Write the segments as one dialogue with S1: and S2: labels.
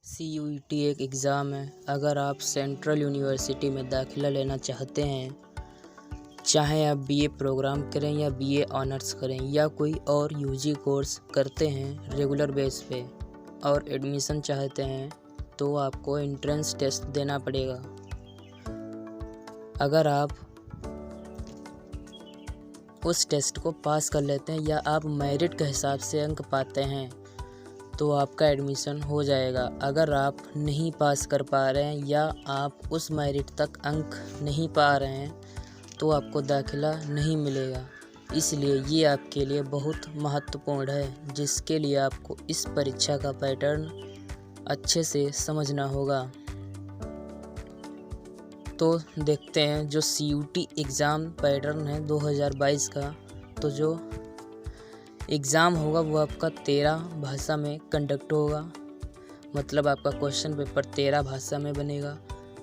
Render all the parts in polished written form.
S1: CUET एक exam है। अगर आप सेंट्रल यूनिवर्सिटी में दाखिला लेना चाहते हैं, चाहे आप BA प्रोग्राम करें या BA ऑनर्स करें या कोई और UG कोर्स करते हैं रेगुलर बेस पे और एडमिशन चाहते हैं, तो आपको एंट्रेंस टेस्ट देना पड़ेगा। अगर आप उस टेस्ट को पास कर लेते हैं या आप मेरिट के हिसाब से अंक पाते हैं, तो आपका एडमिशन हो जाएगा। अगर आप नहीं पास कर पा रहे हैं या आप उस मेरिट तक अंक नहीं पा रहे हैं, तो आपको दाखिला नहीं मिलेगा। इसलिए ये आपके लिए बहुत महत्वपूर्ण है, जिसके लिए आपको इस परीक्षा का पैटर्न अच्छे से समझना होगा। तो देखते हैं जो CUET एग्ज़ाम पैटर्न है 2022 का। तो जो एग्ज़ाम होगा वो आपका 13 भाषा में कंडक्ट होगा। मतलब आपका क्वेश्चन पेपर 13 भाषा में बनेगा।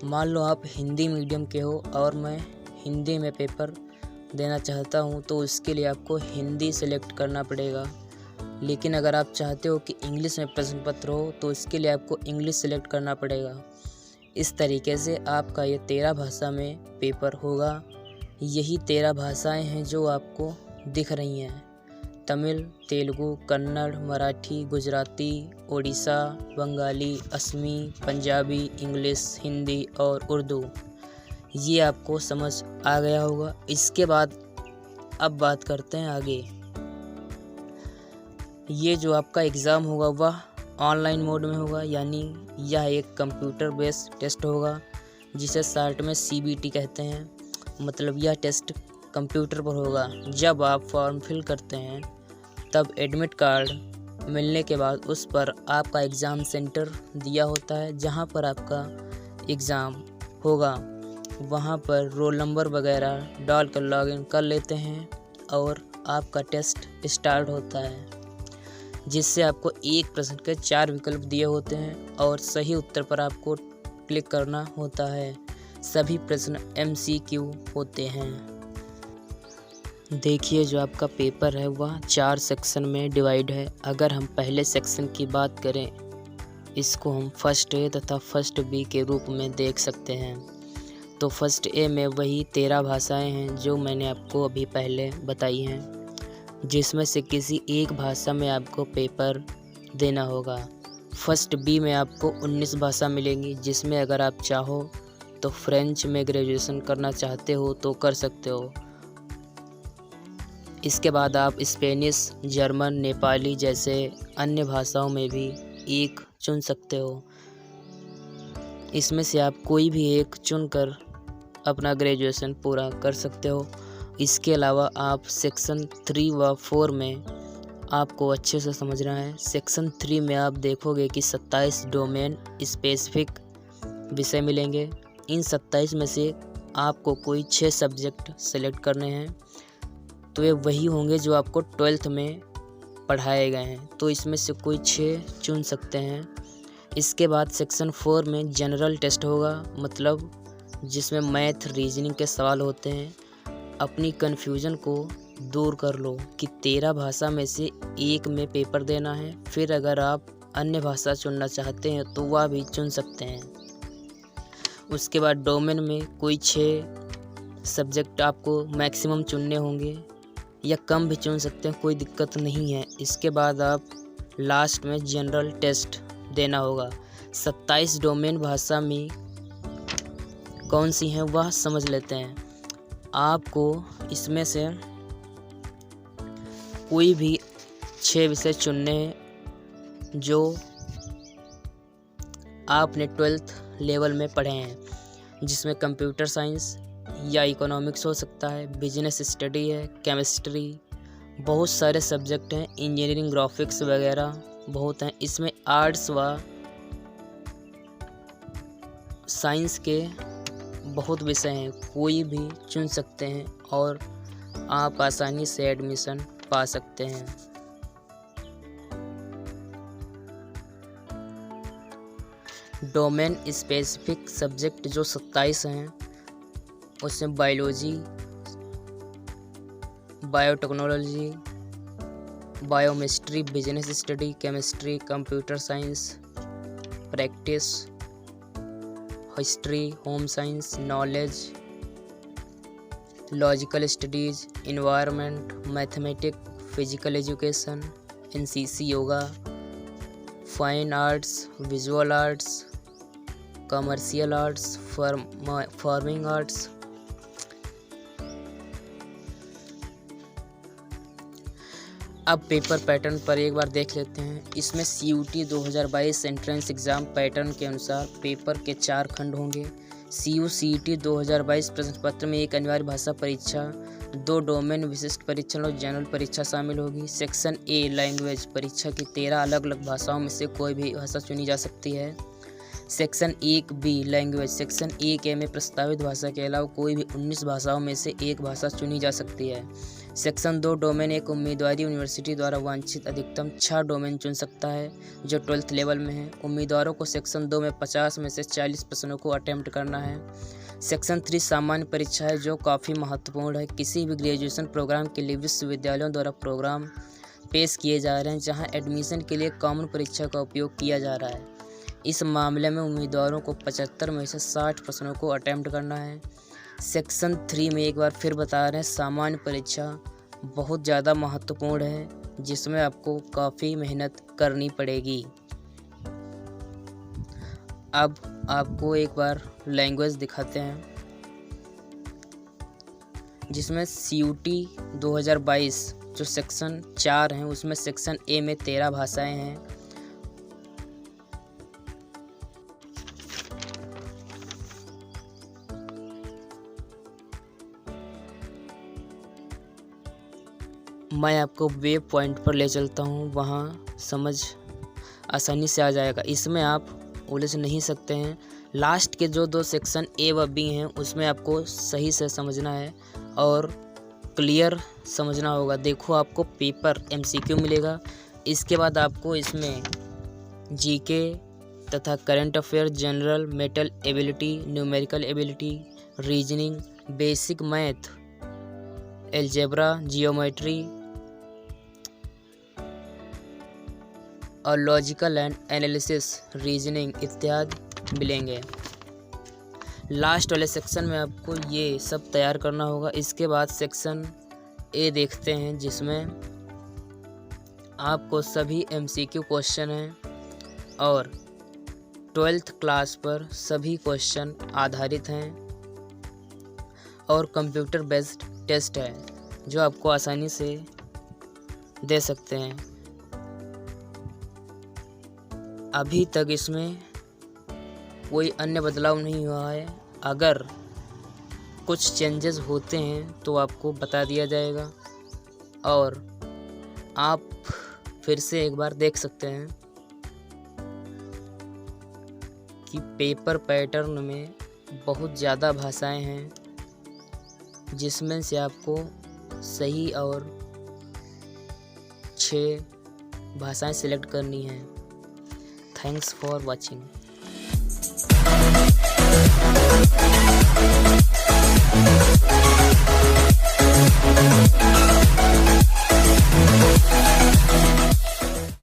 S1: मान लो आप हिंदी मीडियम के हो और मैं हिंदी में पेपर देना चाहता हूँ, तो उसके लिए आपको हिंदी सेलेक्ट करना पड़ेगा। लेकिन अगर आप चाहते हो कि इंग्लिश में प्रश्न पत्र हो, तो इसके लिए आपको इंग्लिश सेलेक्ट करना पड़ेगा। इस तरीके से आपका ये 13 भाषा में पेपर होगा। यही 13 भाषाएं हैं जो आपको दिख रही हैं: तमिल, तेलुगु, कन्नड़, मराठी, गुजराती, ओडिशा, बंगाली, असमी, पंजाबी, इंग्लिश, हिंदी और उर्दू। ये आपको समझ आ गया होगा। इसके बाद अब बात करते हैं आगे। ये जो आपका एग्ज़ाम होगा वह ऑनलाइन मोड में होगा, यानी यह एक कंप्यूटर बेस्ड टेस्ट होगा, जिसे शॉर्ट में CBT कहते हैं। मतलब यह टेस्ट कंप्यूटर पर होगा। जब आप फॉर्म फिल करते हैं, तब एडमिट कार्ड मिलने के बाद उस पर आपका एग्ज़ाम सेंटर दिया होता है, जहां पर आपका एग्ज़ाम होगा। वहां पर रोल नंबर वगैरह डालकर लॉगिन कर लेते हैं और आपका टेस्ट स्टार्ट होता है, जिससे आपको एक प्रश्न के 4 विकल्प दिए होते हैं और सही उत्तर पर आपको क्लिक करना होता है। सभी प्रश्न MCQ होते हैं। देखिए, जो आपका पेपर है वह 4 सेक्शन में डिवाइड है। अगर हम पहले सेक्शन की बात करें, इसको हम फर्स्ट A तथा फर्स्ट B के रूप में देख सकते हैं। तो फर्स्ट A में वही 13 भाषाएं हैं जो मैंने आपको अभी पहले बताई हैं, जिसमें से किसी एक भाषा में आपको पेपर देना होगा। फर्स्ट B में आपको 19 भाषा मिलेंगी, जिसमें अगर आप चाहो तो फ्रेंच में ग्रेजुएशन करना चाहते हो तो कर सकते हो। इसके बाद आप स्पेनिश, जर्मन, नेपाली जैसे अन्य भाषाओं में भी एक चुन सकते हो। इसमें से आप कोई भी एक चुनकर अपना ग्रेजुएशन पूरा कर सकते हो। इसके अलावा आप सेक्शन 3 व 4 में आपको अच्छे से समझना है। सेक्शन 3 में आप देखोगे कि 27 डोमेन स्पेसिफिक विषय मिलेंगे। इन 27 में से आपको कोई 6 सब्जेक्ट सेलेक्ट करने हैं, तो ये वही होंगे जो आपको 12th में पढ़ाए गए हैं। तो इसमें से कोई 6 चुन सकते हैं। इसके बाद सेक्शन 4 में जनरल टेस्ट होगा, मतलब जिसमें मैथ, रीजनिंग के सवाल होते हैं। अपनी कन्फ्यूज़न को दूर कर लो कि 13 भाषा में से एक में पेपर देना है। फिर अगर आप अन्य भाषा चुनना चाहते हैं तो वह भी चुन सकते हैं। उसके बाद डोमेन में कोई 6 सब्जेक्ट आपको मैक्सिमम चुनने होंगे, या कम भी चुन सकते हैं, कोई दिक्कत नहीं है। इसके बाद आप लास्ट में जनरल टेस्ट देना होगा। 27 डोमेन भाषा में कौन सी हैं वह समझ लेते हैं। आपको इसमें से कोई भी 6 विषय चुनने हैं जो आपने 12th लेवल में पढ़े हैं, जिसमें कंप्यूटर साइंस या इकोनॉमिक्स हो सकता है, बिजनेस स्टडी है, केमिस्ट्री, बहुत सारे सब्जेक्ट हैं, इंजीनियरिंग, ग्राफिक्स वगैरह बहुत हैं। इसमें आर्ट्स व साइंस के बहुत विषय हैं, कोई भी चुन सकते हैं और आप आसानी से एडमिशन पा सकते हैं। डोमेन स्पेसिफिक सब्जेक्ट जो 27 हैं, उसमें biology, biotechnology, biochemistry, business study, chemistry, computer science, practice, history, home science, knowledge, logical studies, environment, mathematics, physical education, NCC, yoga, fine arts, visual arts, commercial arts, farming arts. अब paper pattern पर एक बार देख लेते हैं। इसमें CUT 2022 एंट्रेंस एग्ज़ाम पैटर्न के अनुसार paper के 4 खंड होंगे। CUCET 2022 प्रश्न पत्र में एक अनिवार्य भाषा परीक्षा, 2 डोमेन विशिष्ट परीक्षण और जनरल परीक्षा शामिल होगी। सेक्शन A लैंग्वेज परीक्षा की 13 अलग अलग भाषाओं में से कोई भी भाषा चुनी जा सकती है। Section 1B language, section 1A में प्रस्तावित भाषा के अलावा कोई भी 19 भाषाओं में से एक भाषा चुनी जा सकती है। सेक्शन 2 डोमेन, एक उम्मीदवार यूनिवर्सिटी द्वारा वांछित अधिकतम 6 डोमेन चुन सकता है जो 12th लेवल में है। उम्मीदवारों को सेक्शन 2 में 50 में से 40 प्रश्नों को अटेम्प्ट करना है। सेक्शन 3 सामान्य परीक्षा है जो काफ़ी महत्वपूर्ण है। किसी भी ग्रेजुएशन प्रोग्राम के लिए विश्वविद्यालयों द्वारा प्रोग्राम पेश किए जा रहे हैं जहाँ एडमिशन के लिए कॉमन परीक्षा का उपयोग किया जा रहा है। इस मामले में उम्मीदवारों को 75 में से 60 प्रश्नों को अटेम्प्ट करना है। सेक्शन 3 में एक बार फिर बता रहे हैं, सामान्य परीक्षा बहुत ज़्यादा महत्वपूर्ण है जिसमें आपको काफ़ी मेहनत करनी पड़ेगी। अब आपको एक बार लैंग्वेज दिखाते हैं जिसमें CUT 2022 जो सेक्शन 4 हैं उसमें सेक्शन A में 13 भाषाएं हैं। मैं आपको वेब पॉइंट पर ले चलता हूँ, वहाँ समझ आसानी से आ जाएगा। इसमें आप उलझ नहीं सकते हैं। लास्ट के जो 2 सेक्शन A व B हैं उसमें आपको सही से समझना है और क्लियर समझना होगा। देखो आपको पेपर MCQ मिलेगा, इसके बाद आपको इसमें GK तथा current affair, general, mental ability, numerical ability, reasoning, basic math, algebra, geometry और लॉजिकल एंड एनालिसिस, रीजनिंग इत्यादि मिलेंगे। लास्ट वाले सेक्शन में आपको ये सब तैयार करना होगा। इसके बाद सेक्शन A देखते हैं जिसमें आपको सभी MCQ क्वेश्चन हैं और 12th क्लास पर सभी क्वेश्चन आधारित हैं और कंप्यूटर बेस्ड टेस्ट है जो आपको आसानी से दे सकते हैं। अभी तक इसमें कोई अन्य बदलाव नहीं हुआ है। अगर कुछ चेंजेस होते हैं तो आपको बता दिया जाएगा और आप फिर से एक बार देख सकते हैं कि पेपर पैटर्न में बहुत ज़्यादा भाषाएं हैं जिसमें से आपको सही और 6 भाषाएं सिलेक्ट करनी हैं। Thanks for watching.